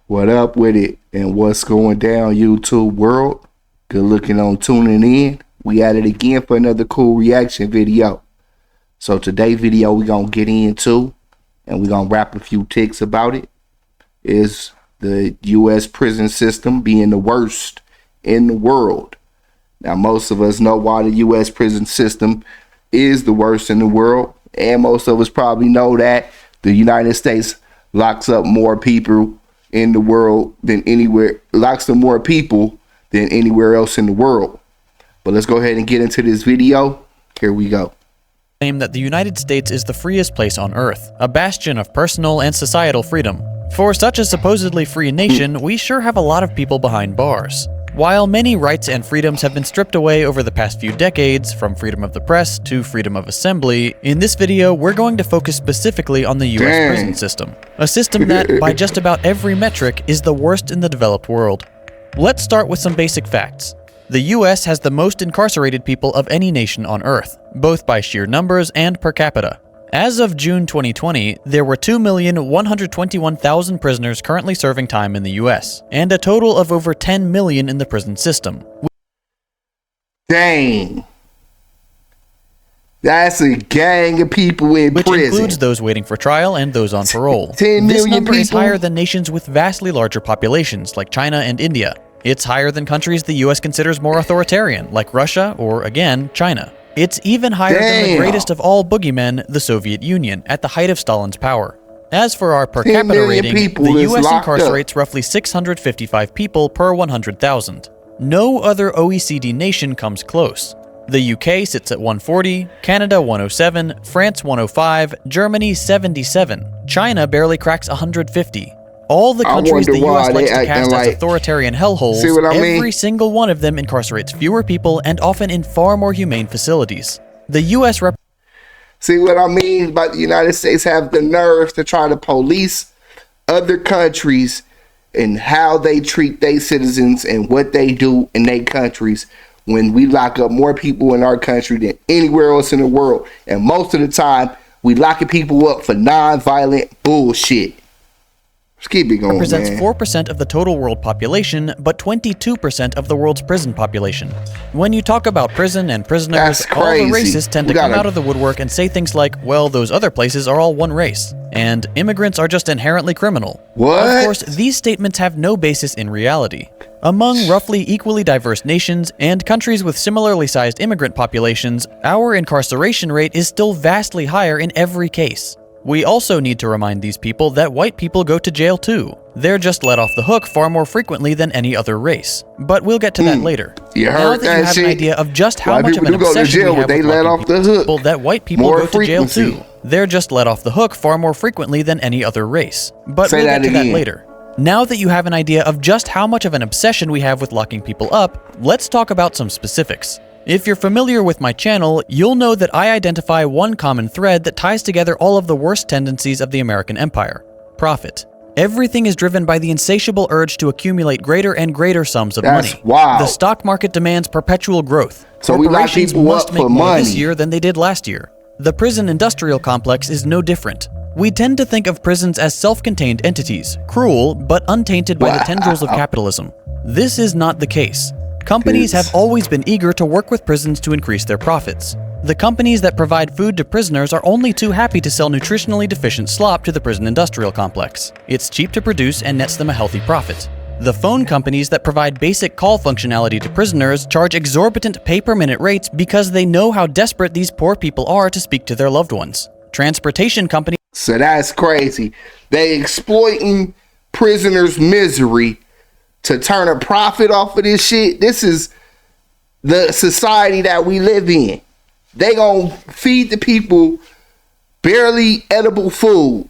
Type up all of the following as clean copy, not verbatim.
What up with it and what's going down, YouTube world? Good looking on tuning in. We at it again for another cool reaction video. So today's video we gonna get into and we gonna rap a few ticks about it. Is the U.S. prison system being the worst in the world. Now most of us know why the U.S. prison system is the worst in the world, and most of us probably know that the United States locks up more people in the world than anywhere, locks up more people than anywhere else in the world. But let's go ahead and get into this video. Here we go. Claim that the United States is the freest place on earth, a bastion of personal and societal freedom. For such a supposedly free nation, we sure have a lot of people behind bars. While many rights and freedoms have been stripped away over the past few decades, from freedom of the press to freedom of assembly, in this video we're going to focus specifically on the US prison system. A system that, by just about every metric, is the worst in the developed world. Let's start with some basic facts. The US has the most incarcerated people of any nation on Earth, both by sheer numbers and per capita. As of June 2020, there were 2,121,000 prisoners currently serving time in the US, and a total of over 10 million in the prison system. Dang. That's a gang of people in prison. Which includes those waiting for trial and those on parole. 10 million this number people? Is higher than nations with vastly larger populations like China and India. It's higher than countries the US considers more authoritarian, like Russia or, again, China. It's even higher than the greatest of all boogeymen, the Soviet Union, at the height of Stalin's power. As for our per capita rating, the US incarcerates roughly 655 people per 100,000. No other OECD nation comes close. The UK sits at 140, Canada 107, France 105, Germany 77. China barely cracks 150. All the countries the US likes to cast as authoritarian hellholes, every single one of them incarcerates fewer people and often in far more humane facilities. The US See what I mean about the United States have the nerve to try to police other countries and how they treat their citizens and what they do in their countries when we lock up more people in our country than anywhere else in the world. And most of the time, we locking people up for non-violent bullshit. Keep it going, represents man. 4% of the total world population, but 22% of the world's prison population. When you talk about prison and prisoners, all the racists tend to come out of the woodwork and say things like, well, those other places are all one race, and immigrants are just inherently criminal. What? Of course, these statements have no basis in reality. Among roughly equally diverse nations and countries with similarly sized immigrant populations, our incarceration rate is still vastly higher in every case. We also need to remind these people that white people go to jail too. They're just let off the hook far more frequently than any other race. But we'll get to that later. You heard now that you have an idea of just how much of an obsession we have with locking people, that white people go to jail too. They're just let off the hook far more frequently than any other race. But we'll get to that later. Now that you have an idea of just how much of an obsession we have with locking people up, let's talk about some specifics. If you're familiar with my channel, you'll know that I identify one common thread that ties together all of the worst tendencies of the American empire: profit. Everything is driven by the insatiable urge to accumulate greater and greater sums of money. Wow. The stock market demands perpetual growth. So corporations must make more this year than they did last year. The prison industrial complex is no different. We tend to think of prisons as self-contained entities, cruel but untainted by the tendrils of capitalism. This is not the case. Companies have always been eager to work with prisons to increase their profits. The companies that provide food to prisoners are only too happy to sell nutritionally deficient slop to the prison industrial complex. It's cheap to produce and nets them a healthy profit. The phone companies that provide basic call functionality to prisoners charge exorbitant pay-per-minute rates because they know how desperate these poor people are to speak to their loved ones. Transportation companies... So that's crazy. They exploiting prisoners' misery to turn a profit off of this shit. This is the society that we live in. They gonna feed the people barely edible food,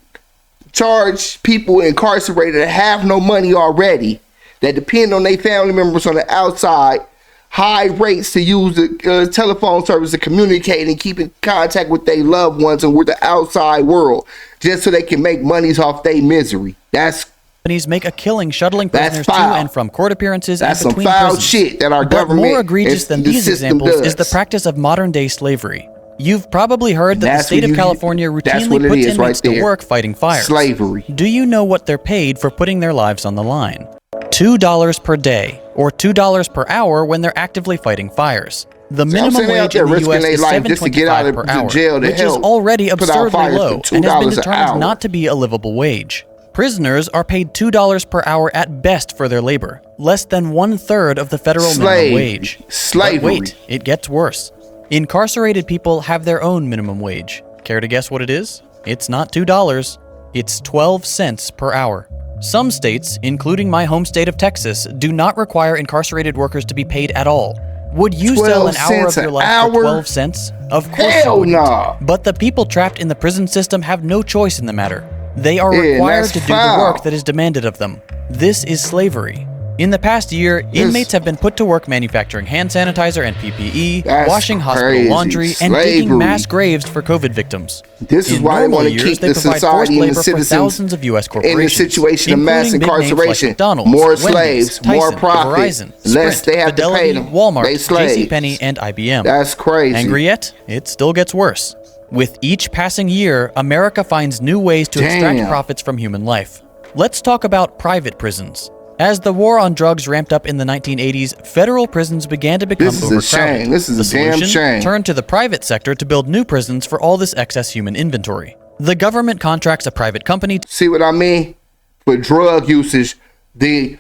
charge people incarcerated that have no money already, that depend on their family members on the outside, high rates to use the telephone service to communicate and keep in contact with their loved ones and with the outside world, just so they can make monies off their misery. That's companies make a killing shuttling prisoners to and from court appearances and between some foul prisons. shit that our government But more egregious than these examples is the practice of modern-day slavery. You've probably heard that the state of California routinely puts inmates to work fighting fires. Slavery. Do you know what they're paid for putting their lives on the line? $2 per day, or $2 per hour when they're actively fighting fires. The minimum wage in the U.S. is $7.25 per hour, which is already absurdly low and has been determined not to be a livable wage. Prisoners are paid $2 per hour at best for their labor, less than 1/3 of the federal minimum wage. Slavery. But wait, it gets worse. Incarcerated people have their own minimum wage. Care to guess what it is? It's not $2, it's 12 cents per hour. Some states, including my home state of Texas, do not require incarcerated workers to be paid at all. Would you sell an hour of your life for 12 cents? Of course you wouldn't. Nah. But the people trapped in the prison system have no choice in the matter. They are required to do the work that is demanded of them. This is slavery. In the past year, inmates have been put to work manufacturing hand sanitizer and PPE, washing hospital laundry, and digging mass graves for COVID victims. This is why they want to keep the society and the citizens of US corporations, in the situation of mass incarceration. Like more slaves, Tyson, more profit, Verizon, less Sprint, they have Fidelity, to pay them. Walmart, they slaves. JCPenney, and IBM. That's crazy. Angry yet? It still gets worse. With each passing year, America finds new ways to extract profits from human life. Let's talk about private prisons. As the war on drugs ramped up in the 1980s, federal prisons began to become overcrowded. This is a shame. This is a damn shame. Turned to the private sector to build new prisons for all this excess human inventory. The government contracts a private company. See what I mean? For drug usage, the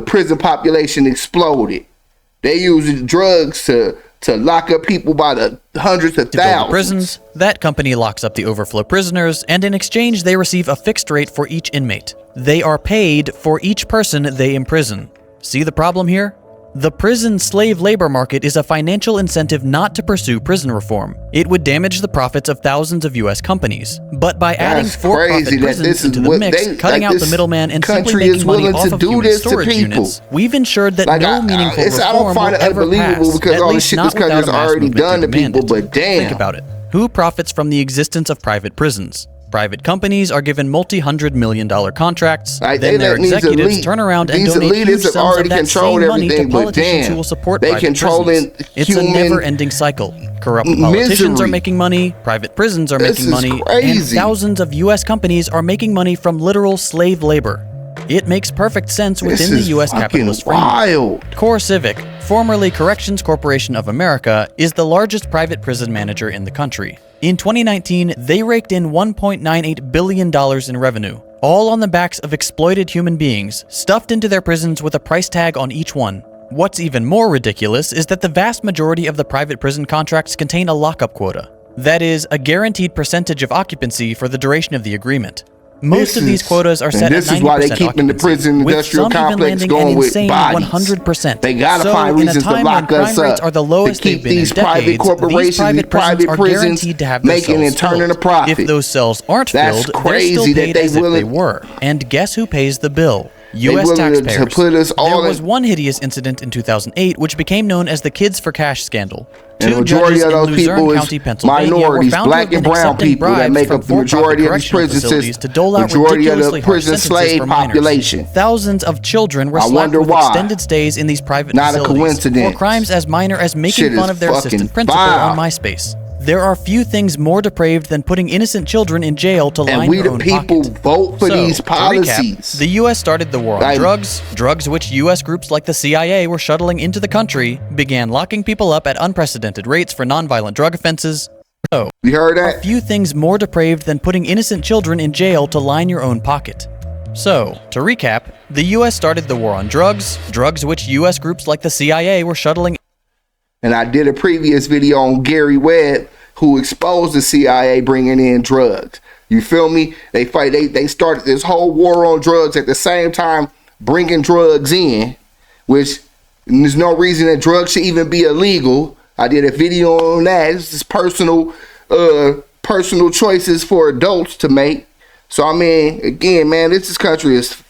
prison population exploded. They use drugs to lock up people by the hundreds of thousands. Prisons, that company locks up the overflow prisoners, and in exchange they receive a fixed rate for each inmate. They are paid for each person they imprison. See the problem here? The prison slave labor market is a financial incentive not to pursue prison reform. It would damage the profits of thousands of U.S. companies. But by adding for-profit prisons into the mix, cutting out the middleman, and simply making money off of human storage units, we've ensured that no meaningful reform will ever pass, at least not without a mass movement to demand it. Think about it. Who profits from the existence of private prisons? Private companies are given multi-hundred-million-dollar contracts, then their executives turn around and donate huge sums of that same money to politicians who will support private prisons. It's a never-ending cycle. Corrupt politicians are making money, private prisons are making money, and thousands of U.S. companies are making money from literal slave labor. It makes perfect sense within the U.S. capitalist framework. CoreCivic, formerly Corrections Corporation of America, is the largest private prison manager in the country. In 2019, they raked in $1.98 billion in revenue, all on the backs of exploited human beings, stuffed into their prisons with a price tag on each one. What's even more ridiculous is that the vast majority of the private prison contracts contain a lockup quota. That is, a guaranteed percentage of occupancy for the duration of the agreement. Most of these quotas are set at 90% this is why they keep in the prison industrial complex going with bodies. 100%. They gotta find reasons to lock us up. Are the lowest to keep these private corporations, these private prisons making and turning a profit. If those cells aren't filled, they're still paid as if they were. And guess who pays the bill? U.S. taxpayers. There was one hideous incident in 2008 which became known as the Kids for Cash scandal. And the majority of those people is minorities, black and brown people that make up the majority of the prison system, majority of the prison slave population. Thousands of children were slapped with extended stays in these private facilities for crimes as minor as making fun of their assistant principal on MySpace. There are few things more depraved than putting innocent children in jail to line your own pocket. And we the people vote for these policies. Recap, the U.S. started the war on drugs which U.S. groups like the CIA were shuttling into the country, began locking people up at unprecedented rates for nonviolent drug offenses. So, you heard that? A few things more depraved than putting innocent children in jail to line your own pocket. So, to recap, the U.S. started the war on drugs which U.S. groups like the CIA were shuttling. And I did a previous video on Gary Webb, who exposed the CIA bringing in drugs. You feel me? They started this whole war on drugs at the same time bringing drugs in, which there's no reason that drugs should even be illegal. I did a video on that. This is personal choices for adults to make. So I mean, again, man, this country is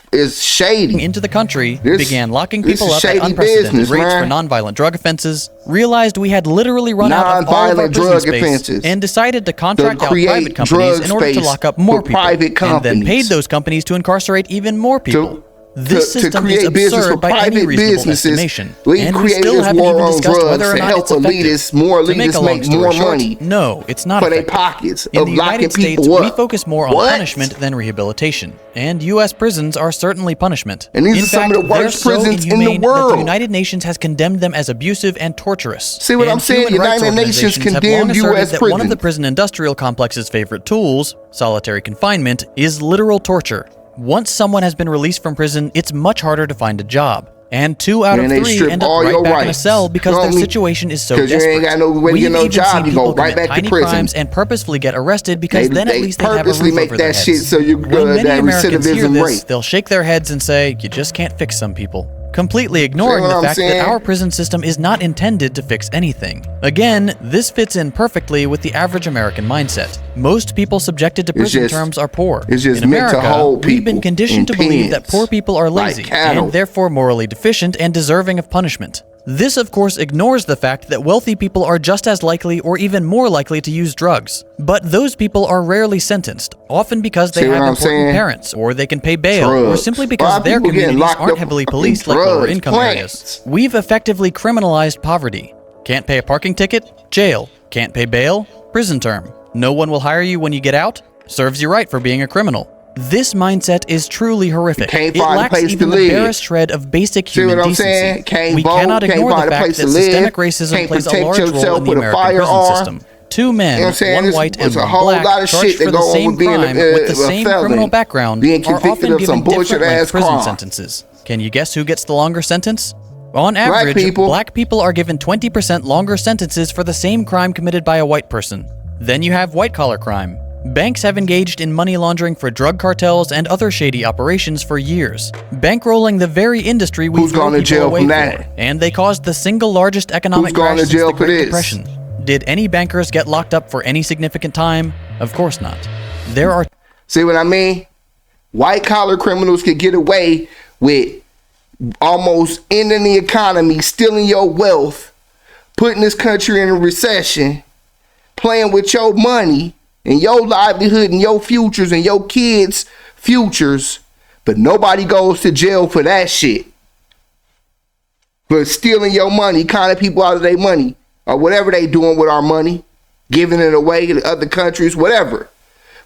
shady. Into the country, began locking people up at unprecedented rates for nonviolent drug offenses, realized we had literally run out of all of our prison space, and decided to contract out private companies in order to lock up more people, and then paid those companies to incarcerate even more people. This to system create is business for absurd by any private reasonable businesses. estimation, We and we created still this haven't war even on discussed drugs whether or to not help it's effective. elitists, more To make a elitists long make story more short, money no, it's not for their effective. pockets In of the locking United States, people we up. focus more on What? punishment than rehabilitation, and U.S. prisons are certainly punishment. And these in are some fact, of the they're worst so prisons in the inhumane that world. the United Nations has condemned them as abusive and torturous. See what And I'm saying? human rights United Nations organizations have condemned long asserted U.S. that one of the prisons. prison industrial complex's favorite tools, solitary confinement, is literal torture. Once someone has been released from prison, it's much harder to find a job. And 2 out Man, of they 3 strip end up all right your back in a rights. cell because You know their what I mean? situation is so 'Cause you desperate. ain't got no way to We've get no even job, seen you go people right commit back to tiny prison. crimes and purposefully get arrested because then at They least they have a purposely roof make over that their shit heads. so you When good many that Americans hear recidivism this, rate. they'll shake their heads and say, "You just can't fix some people," completely ignoring what the I'm fact saying? that our prison system is not intended to fix anything. Again, this fits in perfectly with the average American mindset. Most people subjected to prison just- terms are poor. it's just In meant to America, hold we've been people conditioned to in believe that pens, poor people are like lazy cattle. and therefore morally deficient and deserving of punishment. This, of course, ignores the fact that wealthy people are just as likely or even more likely to use drugs. But those people are rarely sentenced, often because they See what have I'm important saying? parents, or they can pay bail, or Drugs. simply A lot because of their people getting communities locked aren't up heavily for policed like drugs, lower income plants. areas. We've effectively criminalized poverty. Can't pay a parking ticket? Jail. Can't pay bail? Prison term. No one will hire you when you get out? Serves you right for being a criminal. This mindset is truly horrific. Can't It find a lacks place even to the live. barest shred of basic See human what I'm decency. saying? Can't We vote, cannot can't ignore find the a fact place that to live, systemic racism can't plays a protect large role yourself in the with a American prison firearm. system. Two men, You know what I'm saying? one There's- white and there's a one whole black, lot of charged shit that for the go on same with being crime a with the a same felon, criminal background being are convicted often of some given different bullshit length ass prison crime. sentences. Can you guess who gets the longer sentence? On average, people. black people are given 20% longer sentences for the same crime committed by a white person. Then you have white-collar crime. Banks have engaged in money laundering for drug cartels and other shady operations for years, bankrolling the very industry we Who's throw gone to people jail away from for. that? And they caused the single largest economic Who's gone crash to since jail the for Great this? Depression. Did any bankers get locked up for any significant time? Of course not. There are See what I mean? White collar criminals could get away with almost ending the economy, stealing your wealth, putting this country in a recession, playing with your money and your livelihood and your futures and your kids' futures, but nobody goes to jail for that shit. For stealing your money, conning people out of their money, or whatever they doing with our money, giving it away to other countries, whatever.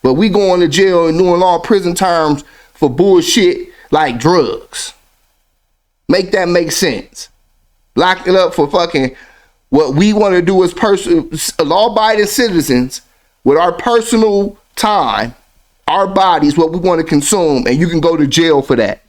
But we going to jail and doing all prison terms for bullshit like drugs. Make that make sense. Lock it up for fucking what we want to do as law-abiding citizens with our personal time, our bodies, what we want to consume, and you can go to jail for that.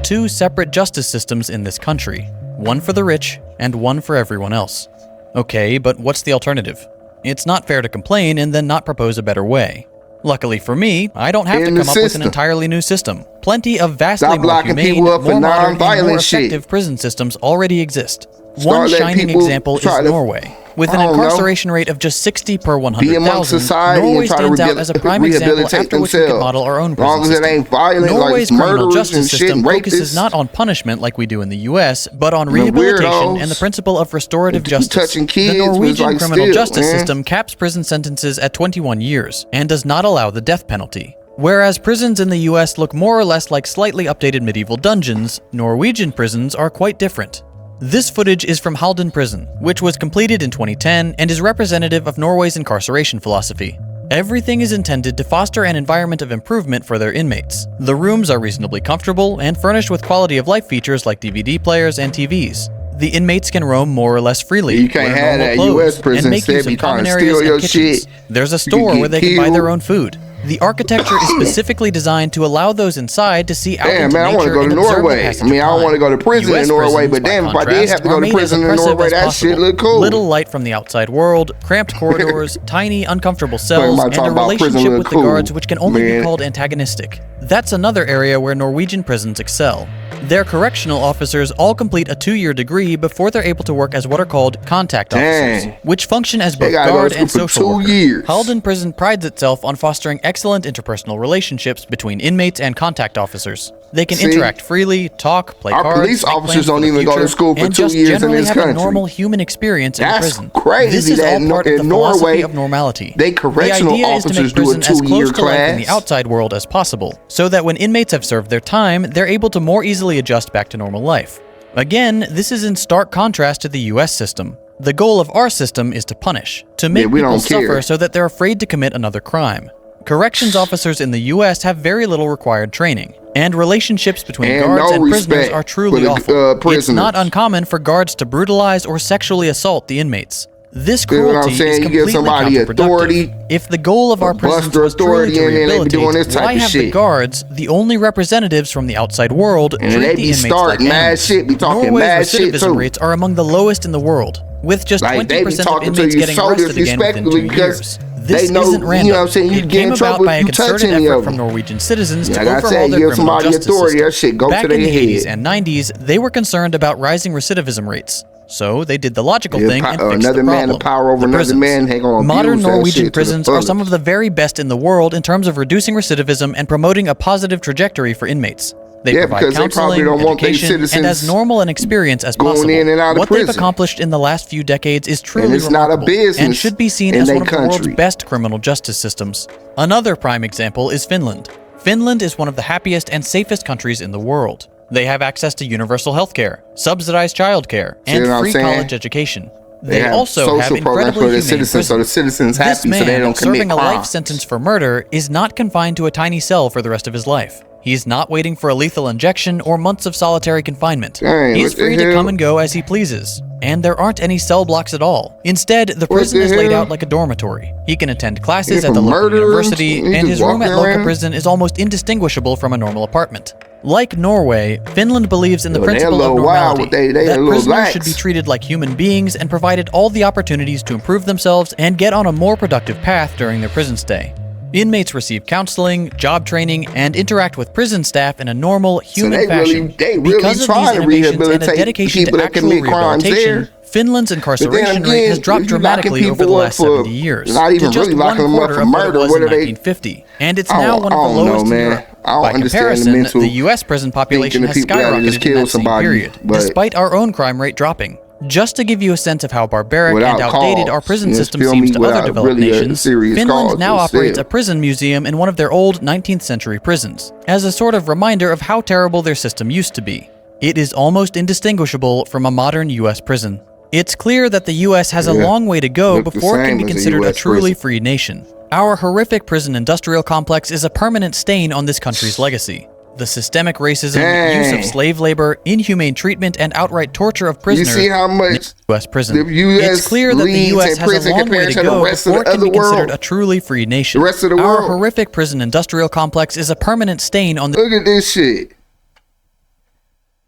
two separate justice systems in this country, one for the rich and one for everyone else. Okay, but what's the alternative? It's not fair to complain and then not propose a better way. Luckily for me, I don't have to In the come up with an system. entirely new system. Plenty of vastly Stop more locking humane, people up for more modern, and more non-violent shit. effective prison systems already exist. Start One letting shining people example is try to- Norway. With an I don't know. incarceration rate of just 60 per Be amongst 100,000, society and Norway try to stands out as a prime example rehabilitate after which we could themselves. model our own As long prison as it system. ain't violent, Norway's like criminal murderers justice and shit system and focuses rapists. not on punishment like we do in the US, but on The rehabilitation weirdos. and the principle of restorative They keep justice. touching kids The was Norwegian like criminal still, justice man. system caps prison sentences at 21 years and does not allow the death penalty. Whereas prisons in the US look more or less like slightly updated medieval dungeons, Norwegian prisons are quite different. This footage is from Halden Prison, which was completed in 2010 and is representative of Norway's incarceration philosophy. Everything is intended to foster an environment of improvement for their inmates. The rooms are reasonably comfortable and furnished with quality of life features like DVD players and TVs. The inmates can roam more or less freely, You can't wear have normal that clothes, US prison and make instead use be of trying common to areas steal and your kitchens. shit. There's a You can store get where they can buy their killed. own food. The architecture is specifically designed to allow those inside to see out Damn, into man, I want to nature go and to observe the Norway. passage I mean, of I don't time. want to go to prison US in Norway, prisons, but by damn, if I did contrast, have to are go to made as prison in oppressive Norway, as that possible. shit look cool. Little light from the outside world, cramped corridors, tiny uncomfortable cells, about and talking a about prison relationship look with the cool, guards which can only be man. called antagonistic. That's another area where Norwegian prisons excel. Their correctional officers all complete a 2-year degree before they're able to work as what are called contact officers, Dang. which function as They both gotta go to guard school and for social 2 worker. years. Halden Prison prides itself on fostering excellent interpersonal relationships between inmates and contact officers. They can See? interact freely, talk, play Our cards, police make officers plans for don't the even go to future, school for and 2 just years in generally this have a country. normal human experience in That's prison. crazy This is that all part of in the Norway, philosophy of normality. they correctional the idea is to officers make do a prison as 2-year close to life in the class. outside world as possible, so that when inmates have served their time, they're able to more easily adjust back to normal life. Again, this is in stark contrast to the US system. The goal of our system is to punish, to make we people don't care. suffer so that they're afraid to commit another crime. Corrections officers in the US have very little required training, and relationships between And guards no and prisoners respect are truly for the, awful. It's prisoners. not uncommon for guards to brutalize or sexually assault the inmates. This You know what I'm cruelty saying? is You give completely somebody counterproductive. authority, If the goal of our or bust prisons their was truly authority, to and then they be doing rehabilitate, this type why of have the shit. guards, the only representatives from the outside world, And treat they the be inmates starting like mad animals? shit, be talking Norway's mad shit recidivism too. rates are among the lowest in the world, with just Like, they be 20% of talking to inmates you getting so arrested again within 2 disrespectfully because years. they This know, isn't random. you know what I'm saying, you It get came in trouble about by if a you touch concerted any effort of from them. Norwegian citizens to Like I overhaul said, their give criminal somebody justice authority, system. that shit go Back to in their the 80s head. and 90s, they were concerned about rising recidivism rates. So they did the logical Yeah, thing and fixed the another man problem. of power over The another prisons. man ain't gonna Modern abuse that Norwegian shit to the prisons are some fullest. of the very best in the world in terms of reducing recidivism and promoting a positive trajectory for inmates. They Yeah, provide because they probably counseling, don't want their education, and as citizens normal an experience as going possible. in and out of What they've prison. accomplished in the last few decades is truly it's not a remarkable business and should be seen in as they one of the country. world's best criminal justice systems. Another prime example is Finland. Finland is one of the happiest and safest countries in the world. They have access to universal health care, subsidized childcare, and what I'm free saying? college education. They have also have social programs incredibly for their humane citizens, so the prisons. citizens This happy, man, so they don't commit serving a life crimes. sentence for murder, is not confined to a tiny cell for the rest of his life. He's not waiting for a lethal injection or months of solitary confinement. Dang, He's what the free to hell? come and go as he pleases. And there aren't any cell blocks at all. Instead, the prison the is laid hell? out like a dormitory. He can attend classes Yeah, at the for local murder, university, he and just his room at walking local around? prison is almost indistinguishable from a normal apartment. Like Norway, Finland believes in the Yo, they a principle of little wild normality, with they a that little prisoners lax. should be treated like human beings and provided all the opportunities to improve themselves and get on a more productive path during their prison stay. Inmates receive counseling, job training, and interact with prison staff in a normal, human fashion. they really Because of trying these to innovations and a rehabilitate dedication people to that actual commit crimes rehabilitation, there. Finland's incarceration again, rate has dropped if you're locking dramatically over the people up last for 70 years, not even to just really locking them up 1/4 for of what murder, it was what in are they- 1950, and it's I now don't- one I of the don't know, lowest in man. Europe. I don't By understand the comparison, mental the U.S. prison population thinking has of people that skyrocketed just in kill that same somebody, period, but- despite our own crime rate dropping. Just to give you a sense of how barbaric Without and outdated cause. our prison Yes, system feel seems me? to Without other developed really a nations, serious Finland cause, now but operates still. a prison museum in one of their old 19th century prisons, as a sort of reminder of how terrible their system used to be. It is almost indistinguishable from a modern U.S. prison. It's clear that the U.S. has a Yeah. long way to go Look the before it can same be as a considered a US truly prison. free nation. Our horrific prison industrial complex is a permanent stain on this country's legacy. The systemic racism, use Dang. of slave labor, inhumane treatment, and outright torture of You prisoners see how much U.S. prison. the US It's clear that the leads U.S. in has a prison long way compared to to the go rest of before it the can be other considered world. a truly free nation. The rest of the Our world. horrific prison industrial complex is a permanent stain on the Look at this shit.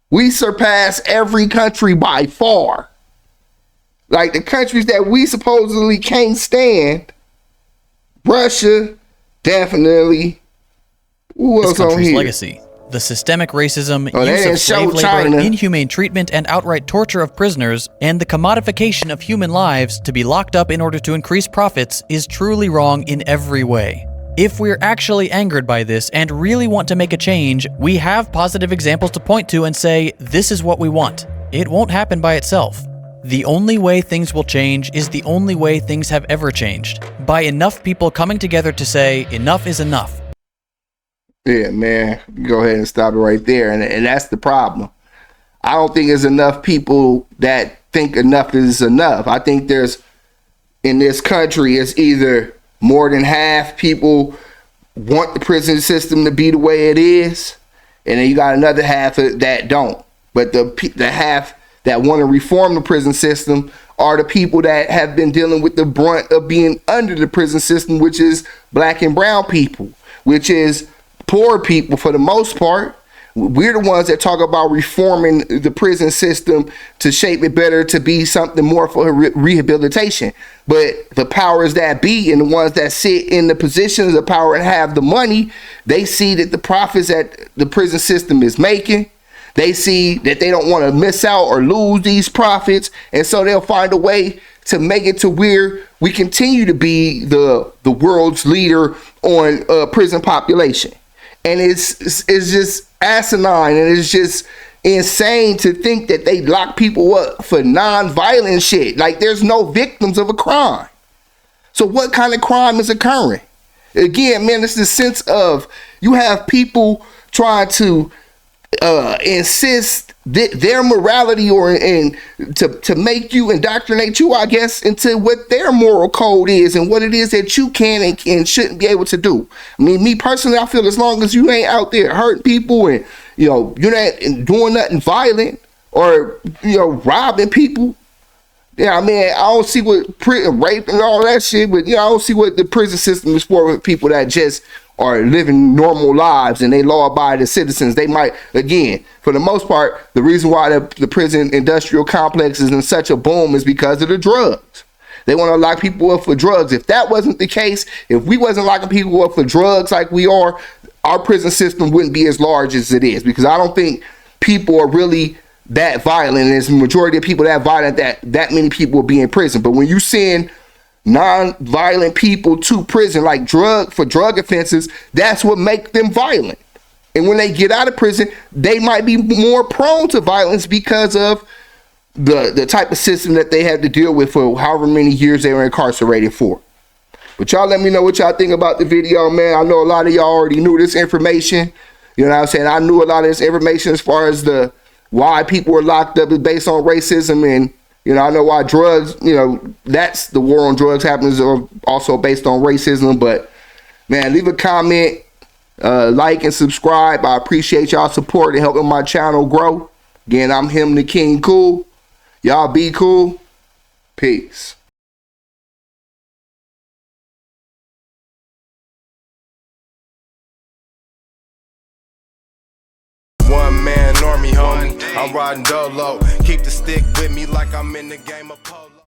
We surpass every country by far. Like the countries that we supposedly can't stand. Russia, definitely. Who this else on country's here? legacy. The systemic racism, Oh, they use didn't of show slave labor, China. inhumane treatment, and outright torture of prisoners, and the commodification of human lives to be locked up in order to increase profits is truly wrong in every way. If we're actually angered by this and really want to make a change, we have positive examples to point to and say, this is what we want. It won't happen by itself. The only way things will change is the only way things have ever changed. By enough people coming together to say, enough is enough. Yeah, man. Go ahead and stop it right there. And that's the problem. I don't think there's enough people that think enough is enough. I think there's, in this country, it's either more than half people want the prison system to be the way it is, and then you got another half that don't. But the half that want to reform the prison system are the people that have been dealing with the brunt of being under the prison system, which is black and brown people, which is poor people for the most part. We're the ones that talk about reforming the prison system to shape it better to be something more for rehabilitation. But the powers that be and the ones that sit in the positions of power and have the money, they see that the profits that the prison system is making, they see that they don't want to miss out or lose these profits. And so they'll find a way to make it to where we continue to be the world's leader on prison population. And it's just asinine, and it's just insane to think that they lock people up for non-violent shit. Like, there's no victims of a crime. So what kind of crime is occurring? Again, man, it's the sense of you have people trying to insist their morality to make you, indoctrinate you, I guess, into what their moral code is and what it is that you can and shouldn't be able to do. I mean, me personally, I feel as long as you ain't out there hurting people and, you know, you're not doing nothing violent or, you know, robbing people. Yeah, I mean, I don't see what rape and all that shit, but, you know, I don't see what the prison system is for with people that just are living normal lives and they law-abiding citizens. They might, again, for the most part, the reason why the prison industrial complex is in such a boom is because of the drugs. They want to lock people up for drugs. If that wasn't the case, if we wasn't locking people up for drugs like we are, our prison system wouldn't be as large as it is, because I don't think people are really that violent, and it's the majority of people that violent that many people will be in prison. But when you send non-violent people to prison, like drug offenses, that's what make them violent. And when they get out of prison, they might be more prone to violence because of the type of system that they had to deal with for however many years they were incarcerated for. But y'all let me know what y'all think about the video, man. I know a lot of y'all already knew this information. You know what I'm saying? I knew a lot of this information as far as why people were locked up is based on racism, and you know, I know why drugs, you know, that's the war on drugs happens are also based on racism. But man, leave a comment, like and subscribe. I appreciate y'all support and helping my channel grow. Again, I'm him, the King Cool. Y'all be cool. Peace. One man army, homie. I'm riding dolo. Keep the stick with me like I'm in the game of polo.